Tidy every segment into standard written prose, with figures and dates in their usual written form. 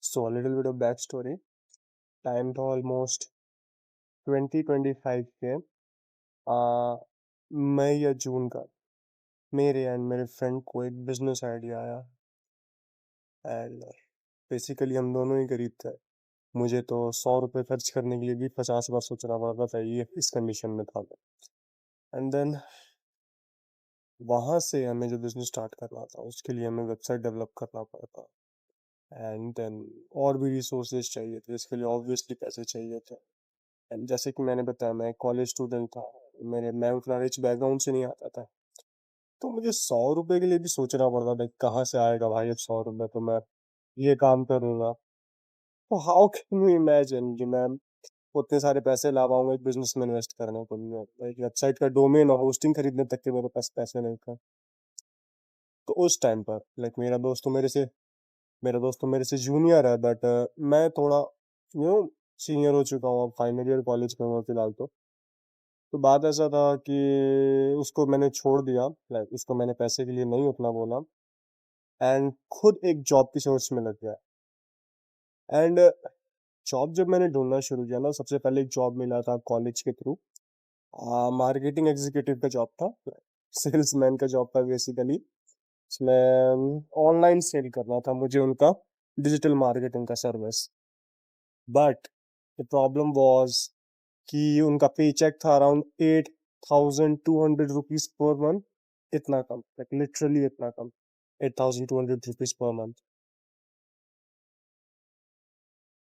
So a little bit of backstory. Time था almost 2025 के आ, मई या जून का मेरे एंड मेरे फ्रेंड को एक बिजनेस आइडिया आया एंड बेसिकली हम दोनों ही गरीब थे। मुझे तो 100 रुपये खर्च करने के लिए भी 50 बार सोचना पड़ता था, ये इस कंडीशन में था। एंड देन वहाँ से हमें जो बिजनेस स्टार्ट करना था उसके लिए हमें वेबसाइट डेवलप करना पड़ा था। एंड देन और भी रिसोर्सेज चाहिए थे, इसके लिए ऑब्वियसली पैसे चाहिए थे। एंड जैसे कि मैंने बताया, मैं कॉलेज स्टूडेंट था, मैं उतना रिच बैकग्राउंड से नहीं आता था, तो मुझे 100 रुपए के लिए भी सोचना पड़ता था कहाँ से आएगा भाई अब 100 रुपये, तो मैं ये काम करूँगा। तो हाउ कैन यू इमेजिन कि मैं उतने सारे पैसे ला पाऊंगा एक बिजनेस में इन्वेस्ट करने को लिए, एक वेबसाइट का डोमेन और होस्टिंग खरीदने तक के मेरे पास पैसे नहीं थे। तो उस टाइम पर मेरा दोस्त तो मेरे से जूनियर है, बट मैं थोड़ा सीनियर हो चुका हूँ, अब फाइनल ईयर कॉलेज में हूँ फिलहाल। तो बात ऐसा था कि उसको मैंने छोड़ दिया, लाइक उसको मैंने पैसे के लिए नहीं उतना बोला, एंड खुद एक जॉब की सोच में लग गया। एंड जॉब जब मैंने ढूंढना शुरू किया ना, सबसे पहले एक जॉब मिला था कॉलेज के थ्रू। मार्केटिंग एग्जीक्यूटिव का जॉब था, सेल्समैन का जॉब था बेसिकली। इसमें ऑनलाइन सेल करना था मुझे उनका डिजिटल मार्केटिंग का service. But the problem was कि उनका पे चेक था अराउंड 8,200 रुपीज पर मंथ। इतना कम, लाइक लिटरली इतना कम, 8,200 रुपीज पर मंथ।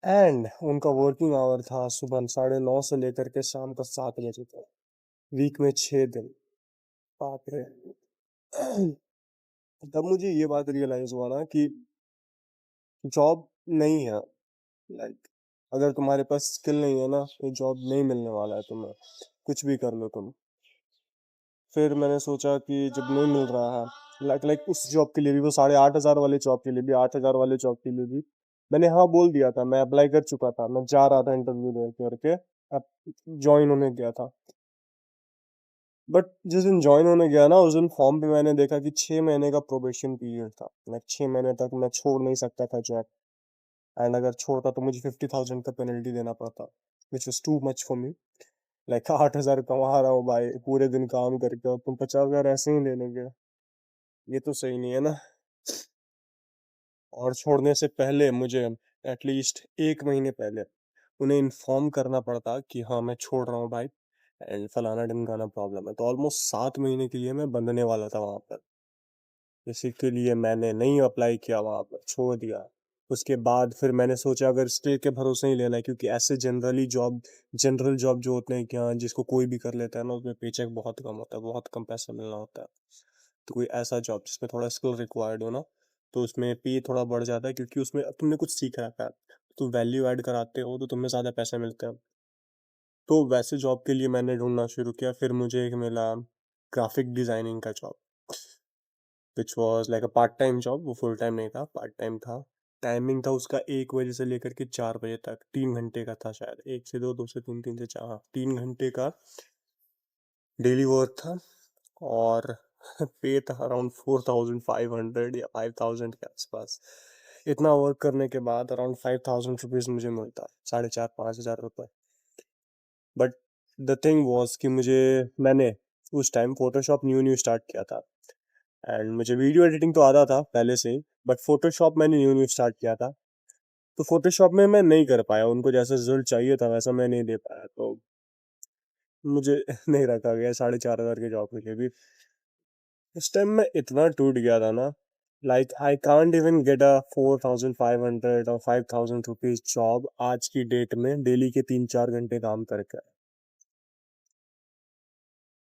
एंड उनका वर्किंग आवर था सुबह 9:30 से लेकर के शाम का 7 बजे तक, वीक में 6 दिन। बाप रे। तब मुझे ये बात रियलाइज हुआ ना कि जॉब नहीं है, लाइक अगर तुम्हारे पास स्किल नहीं है ना, ये जॉब नहीं मिलने वाला है तुम्हें, कुछ भी कर लो तुम। फिर मैंने सोचा कि जब नहीं मिल रहा है, लाइक उस जॉब के लिए भी, वो 8,500 वाले जॉब के लिए भी, 8,000 वाले जॉब के लिए भी मैंने हाँ बोल दिया था। मैं अप्लाई कर चुका था, मैं जा रहा था इंटरव्यू दे करके, अब ज्वाइन होने गया था। बट जिस दिन ज्वाइन होने गया ना, उस दिन फॉर्म पे मैंने देखा कि 6 महीने का प्रोबेशन पीरियड था, लाइक 6 महीने तक मैं छोड़ नहीं सकता था जॉब। एंड अगर छोड़ता तो मुझे 50,000 का पेनल्टी देना पड़ता, which was too much for me. Like 8,000 कमा रहा हूँ भाई पूरे दिन काम करके, और तुम 50,000 ऐसे ही ले लोगे, ये तो सही नहीं है ना। और छोड़ने से पहले मुझे एटलीस्ट 1 महीने पहले उन्हें इन्फॉर्म करना पड़ता कि हाँ मैं छोड़ रहा हूँ भाई, एंड फलाना ढिमकाना प्रॉब्लम है। तो ऑलमोस्ट 7 महीने के लिए मैं बंधने वाला था वहां पर, इसी के लिए मैंने नहीं अप्लाई किया, वहां पर छोड़ दिया। उसके बाद फिर मैंने सोचा अगर स्टे के भरोसे ही लेना है, क्योंकि ऐसे जनरल जॉब जो होते हैं क्या, जिसको कोई भी कर लेता है ना, उसमें पेचेक बहुत कम होता है, बहुत कम पैसा मिलना होता है। तो कोई ऐसा जॉब जिसमें थोड़ा स्किल रिक्वायर्ड हो ना, तो उसमें पे थोड़ा बढ़ जाता है, क्योंकि उसमें तुमने कुछ सीख रखा है, तो वैल्यू ऐड कराते हो तो तुम्हें ज़्यादा पैसे मिलते हैं। तो वैसे जॉब के लिए मैंने ढूंढना शुरू किया, फिर मुझे एक मिला ग्राफिक डिजाइनिंग का job, which was like a part time job. वो फुल टाइम नहीं था, पार्ट टाइम था। टाइमिंग था उसका 1 बजे से लेकर के 4 बजे तक, 3 घंटे का था शायद, 1 से 2, 2 से 3, 3 से 4, हाँ 3 घंटे का डेली वर्क था। और पे था अराउंड 4,500 या 5,000 के आसपास। इतना वर्क करने के बाद अराउंड 5,000 रुपीज मुझे मिलता, 4,500 5,000 रुपये। बट द थिंग वॉज कि मैंने उस time Photoshop new new start किया था, एंड मुझे वीडियो एडिटिंग तो आता था पहले से ही, बट फोटोशॉप मैंने न्यू न्यू स्टार्ट किया था। तो फोटोशॉप में मैं नहीं कर पाया, उनको जैसा रिजल्ट चाहिए था वैसा मैं नहीं दे पाया, तो मुझे नहीं रखा गया 4,500 के जॉब के लिए भी। इस टाइम मैं इतना टूट गया था ना, like I can't even get a 4,500 और 5,000 रुपीज जॉब आज की डेट में, डेली के 3-4 घंटे काम करके।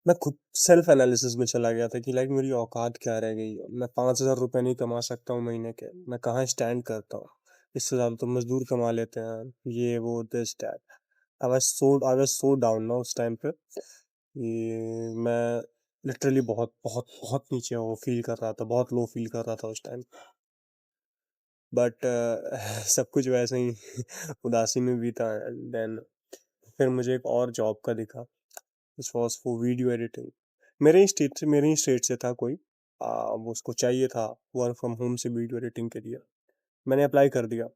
मैं खुद सेल्फ एनालिसिस में चला गया था कि लाइक मेरी औकात क्या रह गई है, मैं 5,000 रुपये नहीं कमा सकता हूँ महीने के, मैं कहाँ स्टैंड करता हूँ। इससे ज़्यादा तो मजदूर कमा लेते हैं, ये वो this that. I was so down ना उस टाइम पे, कि मैं लिटरली बहुत बहुत बहुत नीचे वो फील कर रहा था, बहुत लो फील कर रहा था उस टाइम। बट सब कुछ वैसे ही उदासी में भी था। देन फिर मुझे एक और जॉब का दिखा, which was for video editing. मेरे ही स्टेट से था कोई, वो उसको चाहिए था वर्क फ्रॉम होम से वीडियो एडिटिंग के लिए। मैंने अप्लाई कर दिया।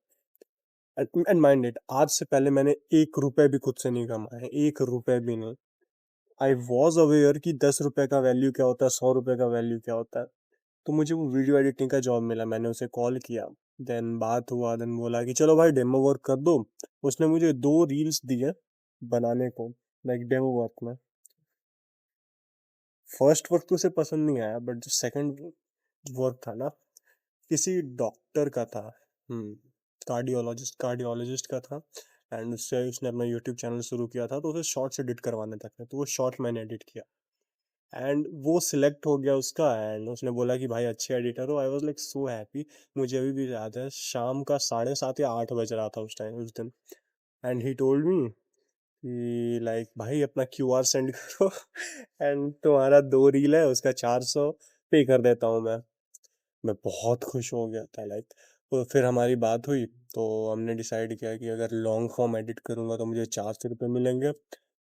एंड माइंड इट, आज से पहले मैंने 1 रुपए भी खुद से नहीं कमाए, 1 रुपए भी नहीं। आई वॉज अवेयर कि 10 रुपए का वैल्यू क्या होता है, 100 रुपए का वैल्यू क्या होता है। तो मुझे वो वीडियो एडिटिंग का जॉब मिला, मैंने उसे कॉल किया। देन बात हुआ, देन बोला कि चलो भाई डेमो वर्क कर दो। उसने मुझे 2 रील्स दिए बनाने को, लाइक डेमो वर्क में। फर्स्ट वर्क तो उसे पसंद नहीं आया, बट जो सेकंड वर्क था ना, किसी डॉक्टर का था। हम्म कार्डियोलॉजिस्ट का था। एंड उससे उसने अपना यूट्यूब चैनल शुरू किया था, तो उसे शॉर्ट्स एडिट करवाने तक थे, तो वो शॉर्ट मैंने एडिट किया। एंड वो सिलेक्ट हो गया उसका, एंड उसने बोला कि भाई अच्छे एडिटर हो। I was like so happy. मुझे अभी भी याद है, शाम का 7:30 या 8 बज रहा था उस टाइम, उस दिन। एंड ही टोल्ड मी कि लाइक भाई अपना क्यूआर सेंड करो एंड तुम्हारा 2 रील है, उसका 400 पे कर देता हूँ मैं बहुत खुश हो गया था, लाइक। तो फिर हमारी बात हुई, तो हमने डिसाइड किया कि अगर लॉन्ग फॉर्म एडिट करूँगा तो मुझे 400 रुपये मिलेंगे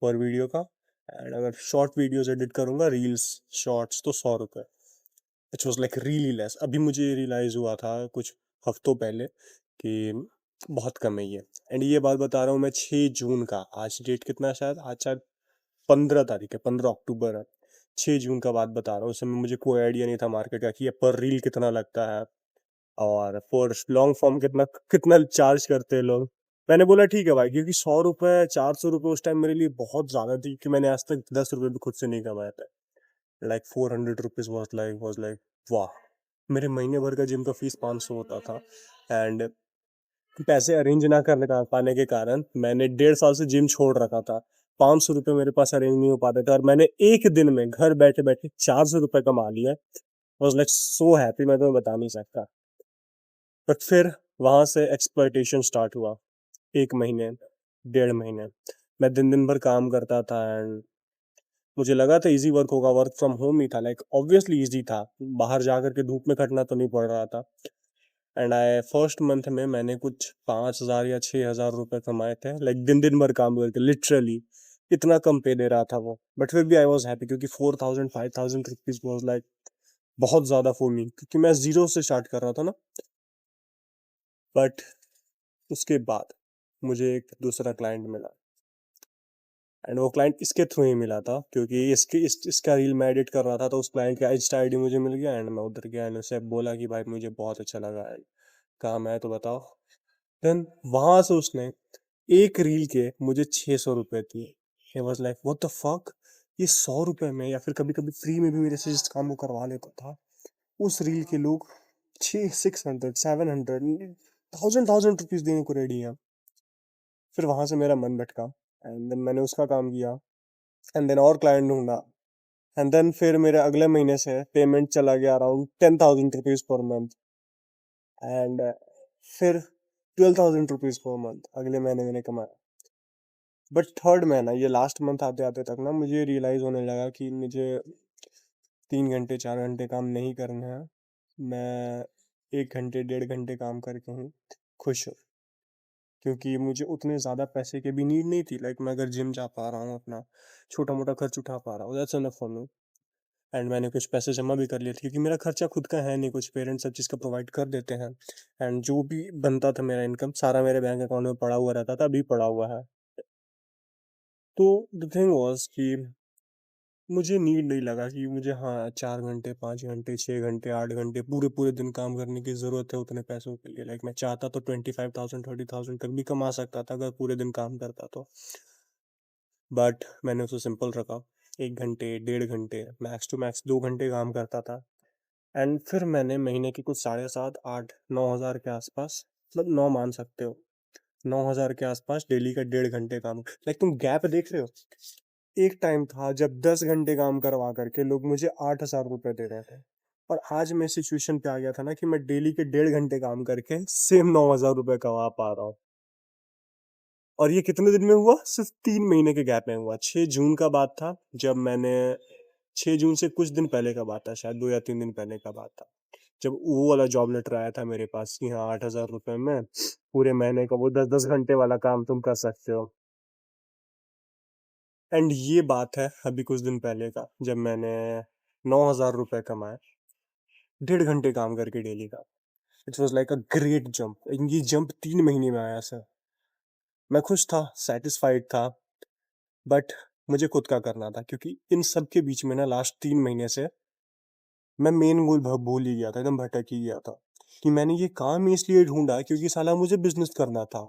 पर वीडियो का। एंड अगर शॉर्ट वीडियोस एडिट करूँगा, रील्स शॉर्ट्स, तो 100 रुपये। It was like really less. अभी मुझे रियलाइज़ हुआ था कुछ हफ्तों पहले कि बहुत कम है ये। एंड ये बात बता रहा हूँ मैं 6 जून का। आज डेट कितना है, शायद आज शायद 15 तारीख है, 15 अक्टूबर है। 6 जून का बात बता रहा हूँ। उस समय मुझे कोई आइडिया नहीं था मार्केट का कि ये पर रील कितना लगता है, और फॉर लॉन्ग फॉर्म कितना कितना चार्ज करते हैं लोग। मैंने बोला ठीक है भाई, क्योंकि 100 रुपये 400 रुपये उस टाइम मेरे लिए बहुत ज़्यादा थी, कि मैंने आज तक 10 रुपये भी खुद से नहीं कमाया था। लाइक 400 रुपीज़ वॉज लाइक वाह। मेरे महीने भर का जिम का फीस 500 होता था। एंड पैसे अरेंज ना करने का पाने के कारण मैंने 1.5 साल से जिम छोड़ रखा था। 500 रुपये मेरे पास अरेंज नहीं हो पाते थे, और मैंने एक दिन में घर बैठे बैठे 400 रुपये कमा लिया। वॉज लाइक सो हैप्पी, मैं तुम्हें बता नहीं सकता। बट फिर वहां से एक्सप्लॉयटेशन स्टार्ट हुआ। 1 महीने, 1.5 महीने मैं दिन दिन भर काम करता था। एंड मुझे लगा था इजी वर्क होगा, वर्क फ्रॉम होम ही था, लाइक ऑब्वियसली इजी था, बाहर जाकर के धूप में खटना तो नहीं पड़ रहा था। एंड आई फर्स्ट मंथ में मैंने कुछ 5,000 या 6,000 रुपये कमाए थे, लाइक दिन दिन भर काम करके, लिटरली। इतना कम पे दे रहा था वो, बट फिर भी आई वॉज हैप्पी, क्योंकि 4,000 5,000 रुपीज वॉज लाइक बहुत ज़्यादा फॉर मी, क्योंकि मैं जीरो से स्टार्ट कर रहा था ना। बट उसके बाद मुझे एक दूसरा क्लाइंट मिला। एंड वो क्लाइंट इसके थ्रू ही मिला था, क्योंकि इसका रील मैं एडिट कर रहा था, तो उस क्लाइंट का इंस्टा आईडी मुझे मिल गया। एंड मैं उधर गया, एंड उसे बोला कि भाई मुझे बहुत अच्छा लगा है, काम है तो बताओ। देन वहां से उसने एक रील के मुझे 600 रुपये दिए। He was like what the fuck, ये 100 रुपये में, या फिर कभी कभी फ्री में भी मेरे से जिस काम को करवा लेता था, उस रील के लोग 600 600 700 थाउजेंड रुपीज देने को रेडी हैं। फिर वहां से मेरा मन भटका, एंड देन मैंने उसका काम किया। एंड देन और क्लाइंट ढूंढा। एंड देन फिर मेरे अगले महीने से पेमेंट चला गया around 10,000 rupees per month. And फिर 12,000 रुपीज पर मंथ अगले महीने मैंने कमाया। बट थर्ड महीना, ये लास्ट मंथ आते आते तक ना, मुझे रियलाइज होने लगा कि मुझे 3 घंटे 4 घंटे काम नहीं करना है। मैं 1 घंटे 1.5 घंटे काम करके हूँ खुश हूँ, क्योंकि मुझे उतने ज़्यादा पैसे की भी नीड नहीं थी। लाइक मैं अगर जिम जा पा रहा हूँ, अपना छोटा मोटा खर्च उठा पा रहा हूँ, that's enough for me. And मैंने कुछ पैसे जमा भी कर लिए थे, क्योंकि मेरा खर्चा खुद का है नहीं, कुछ पेरेंट्स सब चीज़ का प्रोवाइड कर देते हैं। एंड जो भी बनता था मेरा इनकम, सारा मेरे बैंक अकाउंट में पड़ा हुआ रहता था, अभी पड़ा हुआ है। तो द थिंग वॉज कि मुझे नीड नहीं लगा कि मुझे, हाँ, 4 घंटे 5 घंटे 6 घंटे 8 घंटे पूरे पूरे दिन काम करने की ज़रूरत है उतने पैसों के लिए। लाइक मैं चाहता तो 25,000 30,000 तक भी कमा सकता था, अगर पूरे दिन काम करता तो। बट मैंने उसे सिंपल रखा। 1 घंटे 1.5 घंटे, मैक्स टू मैक्स 2 घंटे काम करता था। एंड फिर मैंने महीने की कुछ 7,500 8 9 हज़ार के आसपास, मतलब 9 मान सकते हो, 9,000 के आसपास डेली का 1.5 घंटे काम। लाइक तुम गैप देख रहे हो। एक टाइम था जब 10 घंटे काम करवा करके लोग मुझे 8,000 रुपये दे रहे थे। और आज मैं सिचुएशन पे आ गया था ना, कि मैं डेली के 1.5 घंटे काम करके सेम 9,000 रुपये कमा पा रहा हूँ। और ये कितने दिन में हुआ, सिर्फ 3 महीने के गैप में हुआ। 6 जून का बात था, जब मैंने 6 जून से कुछ दिन पहले का बात था, शायद 2 या 3 दिन पहले का बात था, जब वो वाला जॉब लेटर आया था मेरे पास कि हाँ 8,000 रुपये में पूरे महीने का वो 10 10 घंटे वाला काम तुम कर सकते हो। एंड ये बात है अभी कुछ दिन पहले का, जब मैंने 9,000 रुपये कमाए 1.5 घंटे काम करके डेली का। It was like a great jump. ये जंप 3 महीने में आया सर। मैं खुश था, सैटिस्फाइड था, बट मुझे खुद का करना था क्योंकि इन सब के बीच में ना लास्ट 3 महीने से मैं मेन गोल भूल ही गया था, एकदम भटक ही गया था कि मैंने ये काम इसलिए ढूँढा क्योंकि साला मुझे बिज़नेस करना था।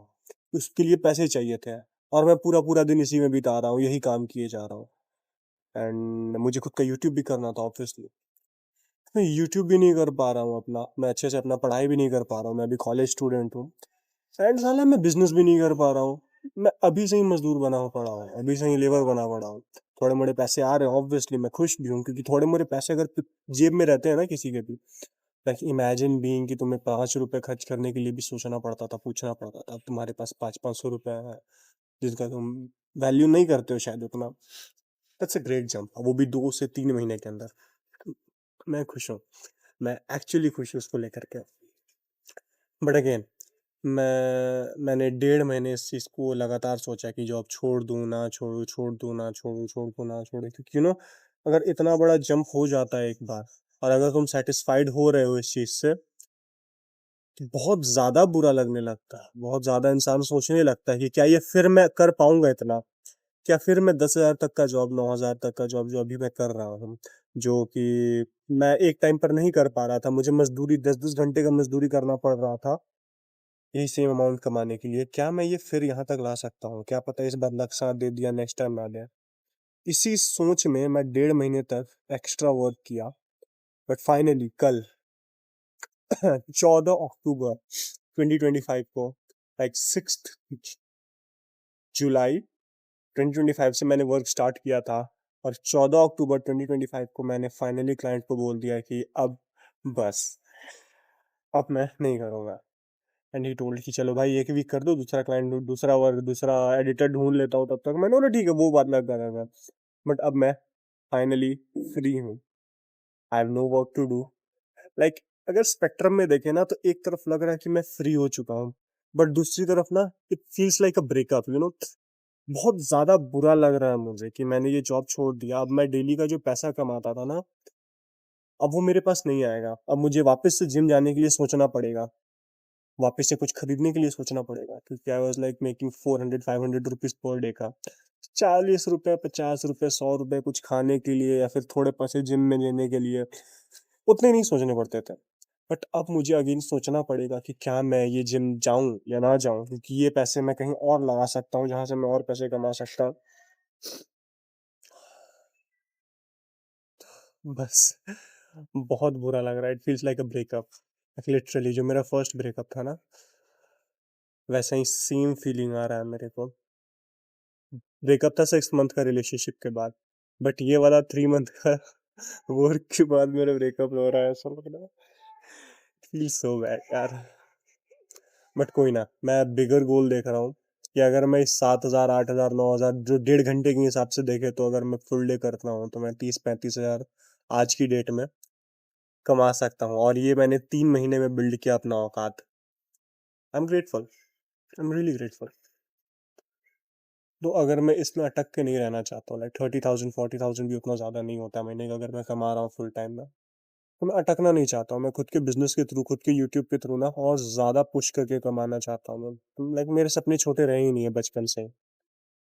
उसके लिए पैसे चाहिए थे और मैं पूरा-पूरा दिन इसी में बिता रहा हूँ, यही काम किए जा रहा हूँ एंड मुझे खुद का यूट्यूब भी करना था ऑब्वियसली। मैं यूट्यूब भी नहीं कर पा रहा हूँ अपना, मैं अच्छे से अपना पढ़ाई भी नहीं कर पा रहा हूँ, मैं अभी कॉलेज स्टूडेंट हूँ एंड साला मैं बिज़नेस भी नहीं कर पा रहा हूँ। मैं अभी से ही मज़दूर बना पड़ा हूँ, अभी से ही लेबर बना पड़ा हूँ। थोड़े-मोड़े पैसे आ रहे हैं ऑब्वियसली मैं खुश भी हूँ क्योंकि थोड़े-मोड़े पैसे अगर जेब में रहते हैं ना किसी के भी, लाइक इमेजिन बीइंग कि तुम्हें ₹5 खर्च करने के लिए भी सोचना पड़ता था, पूछना पड़ता था। अब तुम्हारे पास 5-500 रुपए हैं, जिसका तुम वैल्यू नहीं करते हो शायद उतना। दैट्स अ ग्रेट जंप, वो भी 2 से 3 महीने के अंदर। मैं खुश हूँ, मैं एक्चुअली खुश हूँ उसको लेकर के। बट अगेन मैंने 1.5 महीने इस चीज़ को लगातार सोचा कि जॉब छोड़ दूँ, ना छोड़ूँ, छोड़ दूँ, ना छोड़ूँ, छोड़ दूँ, ना छोड़ूँ, क्योंकि अगर इतना बड़ा जंप हो जाता है एक बार और अगर तुम सैटिस्फाइड हो रहे हो इस चीज़ से, तो बहुत ज़्यादा बुरा लगने लगता है। बहुत ज़्यादा इंसान सोचने लगता है कि क्या ये फिर मैं कर पाऊँगा इतना? क्या फिर मैं 10,000 तक का जॉब, 9,000 तक का जॉब जो अभी मैं कर रहा हूँ, जो कि मैं एक टाइम पर नहीं कर पा रहा था, मुझे मज़दूरी 10-10 घंटे का मज़दूरी करना पड़ रहा था, यही सेम अमाउंट कमाने के लिए। क्या मैं ये फिर यहाँ तक ला सकता हूँ? क्या पता इस बार लक साथ दे दिया, नेक्स्ट टाइम ना दे। इसी सोच में मैं 1.5 महीने तक एक्स्ट्रा वर्क किया, बट फाइनली कल 14 अक्टूबर 2025 को, लाइक 6th जुलाई 2025 से मैंने वर्क स्टार्ट किया था और 14 अक्टूबर 2025 को मैंने फाइनली क्लाइंट को बोल दिया कि अब बस, अब मैं नहीं करूँगा। एंड ही टोल्ड कि चलो भाई 1 वीक कर दो, दूसरा क्लाइंट दूसरा वर्क, दूसरा एडिटर ढूँढ लेता हूँ तब तक। मैंने बोला ठीक है, वो बात मैं करूँगा। बट अब मैं फाइनली फ्री हूँ। I have no work to do. Like अगर स्पेक्ट्रम में देखें ना तो एक तरफ लग रहा है कि मैं फ्री हो चुका हूँ, बट दूसरी तरफ ना it feels like a breakup, बहुत ज़्यादा बुरा लग रहा है मुझे कि मैंने ये जॉब छोड़ दिया। अब मैं डेली का जो पैसा कमाता था ना, अब वो मेरे पास नहीं आएगा। अब मुझे वापस से जिम जाने के लिए सोचना पड़ेगा। वापस से कुछ खरीदने के लिए सोचना पड़ेगा क्योंकि I was like making 400-500 rupees per day का। ₹40, ₹50, ₹100 कुछ खाने के लिए या फिर थोड़े पैसे जिम में देने के लिए, उतने नहीं सोचने पड़ते थे। बट अब मुझे अगेन सोचना पड़ेगा कि क्या मैं ये जिम जाऊँ या ना जाऊँ, क्योंकि ये पैसे मैं कहीं और लगा सकता हूँ, जहाँ से मैं और पैसे कमा सकता हूँ। बस बहुत बुरा लग रहा है, it feels like a breakup. Literally जो मेरा फर्स्ट ब्रेकअप था ना, वैसा ही सेम फीलिंग आ रहा है मेरे को। ब्रेकअप था 6 मंथ का रिलेशनशिप के बाद, बट ये वाला 3 मंथ का वर्क के बाद मेरा ब्रेकअप हो रहा है, ऐसा लग रहा है। फील सो बैड यार। बट कोई ना, मैं बिगर गोल देख रहा हूँ कि अगर मैं इस 7,000 8,000 9,000 जो 1.5 घंटे के हिसाब से देखे, तो अगर मैं फुल डे करता हूँ तो मैं 30-35 हज़ार आज की डेट में कमा सकता हूँ और ये मैंने 3 महीने में बिल्ड किया अपना औकात। I am grateful, I am really grateful. तो अगर मैं इसमें अटक के नहीं रहना चाहता हूँ, लाइक 30,000 40,000 भी उतना ज़्यादा नहीं होता महीने का अगर मैं कमा रहा हूँ फुल टाइम में, तो मैं अटकना नहीं चाहता हूँ। मैं खुद के बिजनेस के थ्रू, खुद के यूट्यूब के थ्रू ना और ज़्यादा पुश करके कमाना चाहता हूँ मैं। लाइक मेरे सपने छोटे रहे ही नहीं है बचपन से।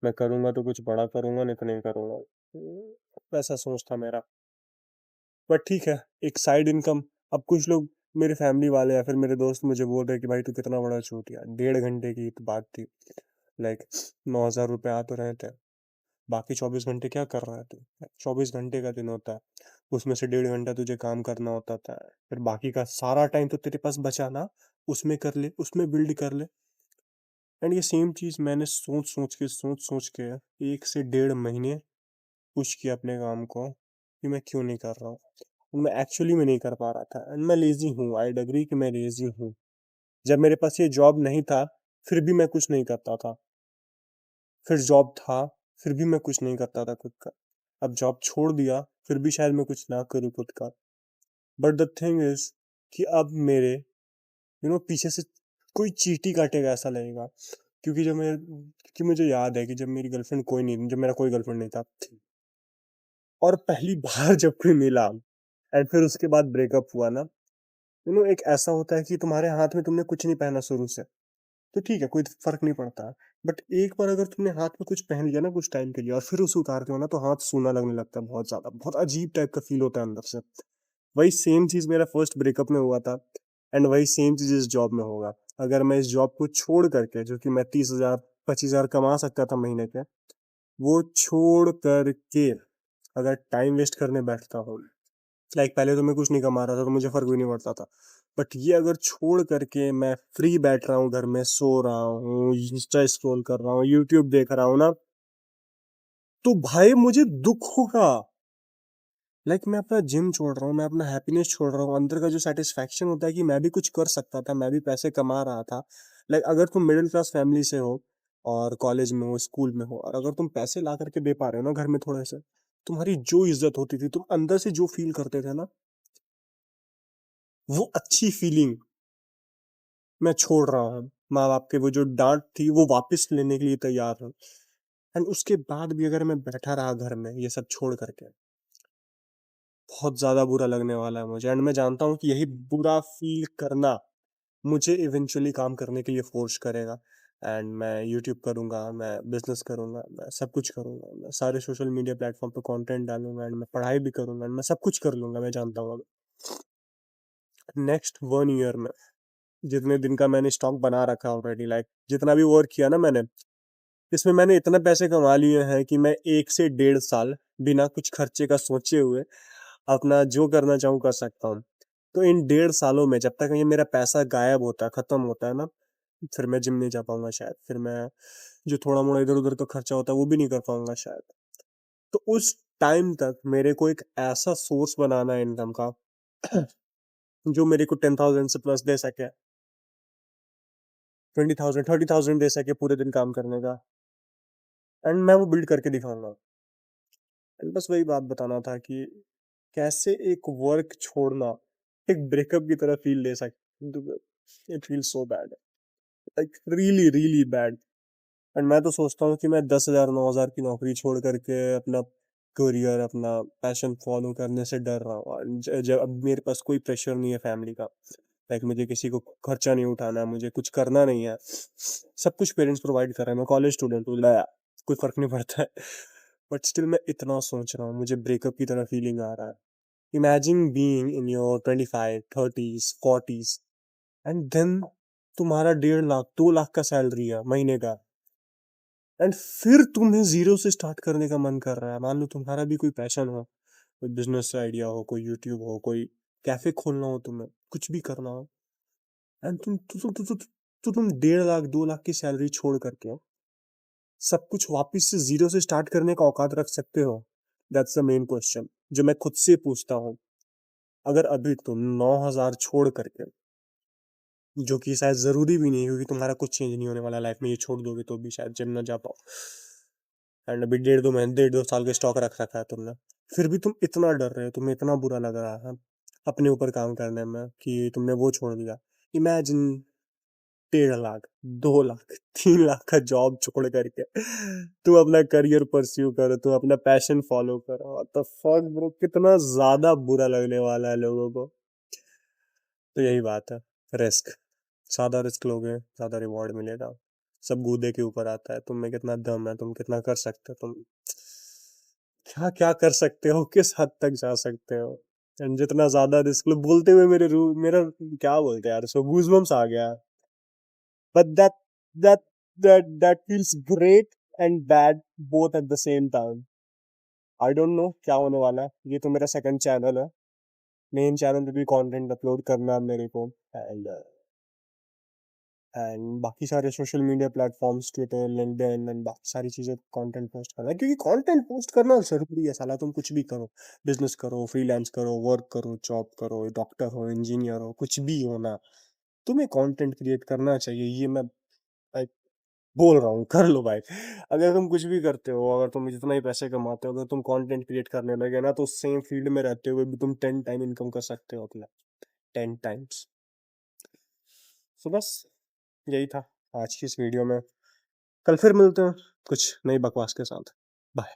मैं करूँगा तो कुछ बड़ा करूँगा, नहीं तो नहीं करूँगा। वैसा सोच था मेरा। बट ठीक है, एक साइड इनकम। अब कुछ लोग, मेरे फैमिली वाले या फिर मेरे दोस्त मुझे बोल रहे हैं कि भाई तू कितना बड़ा चूतिया है। 1.5 घंटे की तो बात थी। लाइक 9,000 रुपये आ तो रहे थे। बाकी 24 घंटे क्या कर रहा है तू? 24 घंटे का दिन होता है। उसमें से 1.5 घंटा तुझे काम करना होता था। फिर बाकी का सारा टाइम तो तेरे पास बचा ना, उसमें कर ले, उसमें बिल्ड कर ले। एंड ये सेम चीज़ मैंने सोच सोच के 1 से 1.5 महीने पुश किया अपने काम को कि मैं क्यों नहीं कर रहा हूँ। मैं एक्चुअली में नहीं कर पा रहा था एंड मैं लेज़ी हूँ, आई एग्री कि मैं लेज़ी हूँ। जब मेरे पास ये जॉब नहीं था, फिर भी मैं कुछ नहीं करता था। फिर जॉब था, फिर भी मैं कुछ नहीं करता था खुद का। अब जॉब छोड़ दिया, फिर भी शायद मैं कुछ ना करूँ खुद का। बट द थिंग इज़ कि अब मेरे पीछे से कोई चींटी काटेगा ऐसा लगेगा। क्योंकि मुझे याद है कि जब मेरी गर्लफ्रेंड कोई नहीं, जब मेरा कोई गर्लफ्रेंड नहीं था और पहली बार जब कोई मिला एंड फिर उसके बाद ब्रेकअप हुआ ना, एक ऐसा होता है कि तुम्हारे हाथ में तुमने कुछ नहीं पहना शुरू से, तो ठीक है, कोई फर्क नहीं पड़ता। बट एक बार अगर तुमने हाथ में कुछ पहन लिया ना कुछ टाइम के लिए, और फिर उसे उतारते हो ना, तो हाथ सूना लगने लगता है, बहुत ज्यादा, बहुत अजीब टाइप का फील होता है अंदर से। वही सेम चीज मेरा फर्स्ट ब्रेकअप में हुआ था, एंड वही सेम चीज इस जॉब में होगा। अगर मैं इस जॉब को छोड़ करके, जो कि मैं 30,000 25,000 कमा सकता था महीने के, वो छोड़ करके अगर टाइम वेस्ट करने बैठता हूँ, पहले तो मैं कुछ नहीं कमा रहा था तो मुझे फर्क भी नहीं पड़ता था, बट ये अगर छोड़ करके मैं फ्री बैठ रहा हूँ घर में, सो रहा हूँ, इंस्टा स्क्रॉल कर रहा हूँ, यूट्यूब देख रहा हूँ ना, तो भाई मुझे दुख होगा। मैं अपना जिम छोड़ रहा हूँ, मैं अपना हैप्पीनेस छोड़ रहा हूँ, अंदर का जो सेटिस्फैक्शन होता है कि मैं भी कुछ कर सकता था, मैं भी पैसे कमा रहा था। अगर तुम मिडिल क्लास फैमिली से हो, और कॉलेज में हो, स्कूल में हो, और अगर तुम पैसे ला करके दे पा रहे हो ना घर में थोड़े से, तुम्हारी जो इज्जत होती थी, तुम अंदर से जो फील करते थे ना, वो अच्छी फीलिंग मैं छोड़ रहा हूँ। माँ बाप के वो जो डांट थी वो वापस लेने के लिए तैयार हूँ। एंड उसके बाद भी अगर मैं बैठा रहा घर में ये सब छोड़ करके, बहुत ज्यादा बुरा लगने वाला है मुझे। एंड मैं जानता हूँ कि यही बुरा फील करना मुझे इवेंचुअली काम करने के लिए फोर्स करेगा। एंड मैं यूट्यूब करूंगा, मैं बिजनेस करूंगा, मैं सब कुछ करूंगा, मैं सारे सोशल मीडिया प्लेटफॉर्म पे कंटेंट डालूंगा, एंड मैं पढ़ाई भी करूंगा, एंड मैं सब कुछ कर लूंगा, मैं जानता हूँ। नेक्स्ट 1 ईयर में जितने दिन का मैंने स्टॉक बना रखा है ऑलरेडी, जितना भी वर्क किया ना मैंने, इसमें मैंने इतने पैसे कमा लिए हैं कि मैं 1 से 1.5 साल बिना कुछ खर्चे का सोचे हुए अपना जो करना चाहूँ कर सकता हूँ। तो इन 1.5 सालों में जब तक ये मेरा पैसा गायब होता है, खत्म होता है ना, फिर मैं जिम नहीं जा पाऊंगा शायद, फिर मैं जो थोड़ा मोड़ा इधर उधर का खर्चा होता है वो भी नहीं कर पाऊंगा शायद। तो उस टाइम तक मेरे को एक ऐसा सोर्स बनाना है इनकम का जो मेरे को 10,000 से प्लस दे सके, 20,000 30,000 दे सके पूरे दिन काम करने का, एंड मैं वो बिल्ड करके दिखाऊंगा। एंड बस वही बात बताना था कि कैसे एक वर्क छोड़ना एक ब्रेकअप की तरह फील ले सकते, it feel so bad, really really bad. And मैं तो सोचता हूँ कि मैं 10,000 9,000 की नौकरी छोड़ करके अपना करियर, अपना पैशन फॉलो करने से डर रहा हूँ। और जब अब मेरे पास कोई प्रेशर नहीं है फैमिली का, मुझे किसी को खर्चा नहीं उठाना है, मुझे कुछ करना नहीं है, सब कुछ पेरेंट्स प्रोवाइड कर रहे हैं, मैं कॉलेज स्टूडेंट हूँ, कोई फर्क नहीं पड़ता है। बट स्टिल मैं इतना सोच रहा हूँ, मुझे ब्रेकअप की तरह फीलिंग आ रहा है। Imagine being in your 25 30s 40s, and then तुम्हारा 1.5 लाख 2 लाख का सैलरी है महीने का, एंड फिर तुम्हें जीरो से स्टार्ट करने का मन कर रहा है। मान लो तुम्हारा भी कोई पैशन हो, कोई बिजनेस आइडिया हो, कोई यूट्यूब हो, कोई कैफे खोलना हो, तुम्हें कुछ भी करना हो, एंड तुम 1.5 लाख 2 लाख की सैलरी छोड़ करके सब कुछ वापस से जीरो से स्टार्ट करने का औकात रख सकते हो? दैट्स द मेन क्वेश्चन जो मैं खुद से पूछता हूँ। अगर अभी तुम 9,000 छोड़ करके, जो कि शायद जरूरी भी नहीं है क्योंकि तुम्हारा कुछ चेंज नहीं होने वाला लाइफ में, ये छोड़ दोगे तो भी शायद जिम ना जा पाओ, एंड अभी 1.5 2 महीने 1.5 2 साल के स्टॉक रख रखा है तुमने, फिर भी तुम इतना डर रहे हो, तुम्हें इतना बुरा लग रहा है अपने ऊपर काम करने में कि तुमने वो छोड़ दिया। इमेजिन 1.5 लाख 2 लाख 3 लाख का जॉब छोड़ करके तुम अपना करियर परस्यू करो, तुम अपना पैशन फॉलो करो, तो फक ब्रो, कितना ज्यादा बुरा लगने वाला है लोगों को। तो यही बात है, रिस्क, ज्यादा रिस्क लोगे ज्यादा रिवॉर्ड मिलेगा। सब गूदे के ऊपर आता है, तुम में कितना दम है, तुम कितना कर सकते हो, तुम क्या क्या कर सकते हो, किस हद तक जा सकते हो। एंड जितना ज्यादा रिस्क लो, बोलते हुए मेरा क्या बोलते हैं यार, सो गूजबम्स आ गया। But that that feels great and bad both at the same time. I don't know क्या होने वाला है, ये तो मेरा सेकंड चैनल है, मेन चैनल पे भी कंटेंट अपलोड करना है मेरे को। एंड बाकी सारे social media platforms, Twitter, LinkedIn, and बाकी सारी चीज़ें कंटेंट पोस्ट करना है, क्योंकि कंटेंट पोस्ट करना जरूरी है साला। तुम कुछ भी करो, बिजनेस करो, फ्रीलांस करो, वर्क करो, जॉब करो, डॉक्टर हो, इंजीनियर हो, कुछ भी हो ना, तुम्हें कंटेंट क्रिएट करना चाहिए। ये मैं like, बोल रहा हूँ, कर लो भाई। अगर तुम कुछ भी करते हो, अगर तुम जितना ही पैसे कमाते हो, अगर तुम कंटेंट क्रिएट करने लगे ना, तो सेम फील्ड में रहते हुए भी तुम 10 टाइम इनकम कर सकते हो अपना, 10 टाइम्स। सो बस यही था आज की इस वीडियो में। कल फिर मिलते हैं कुछ नई बकवास के साथ। बाय।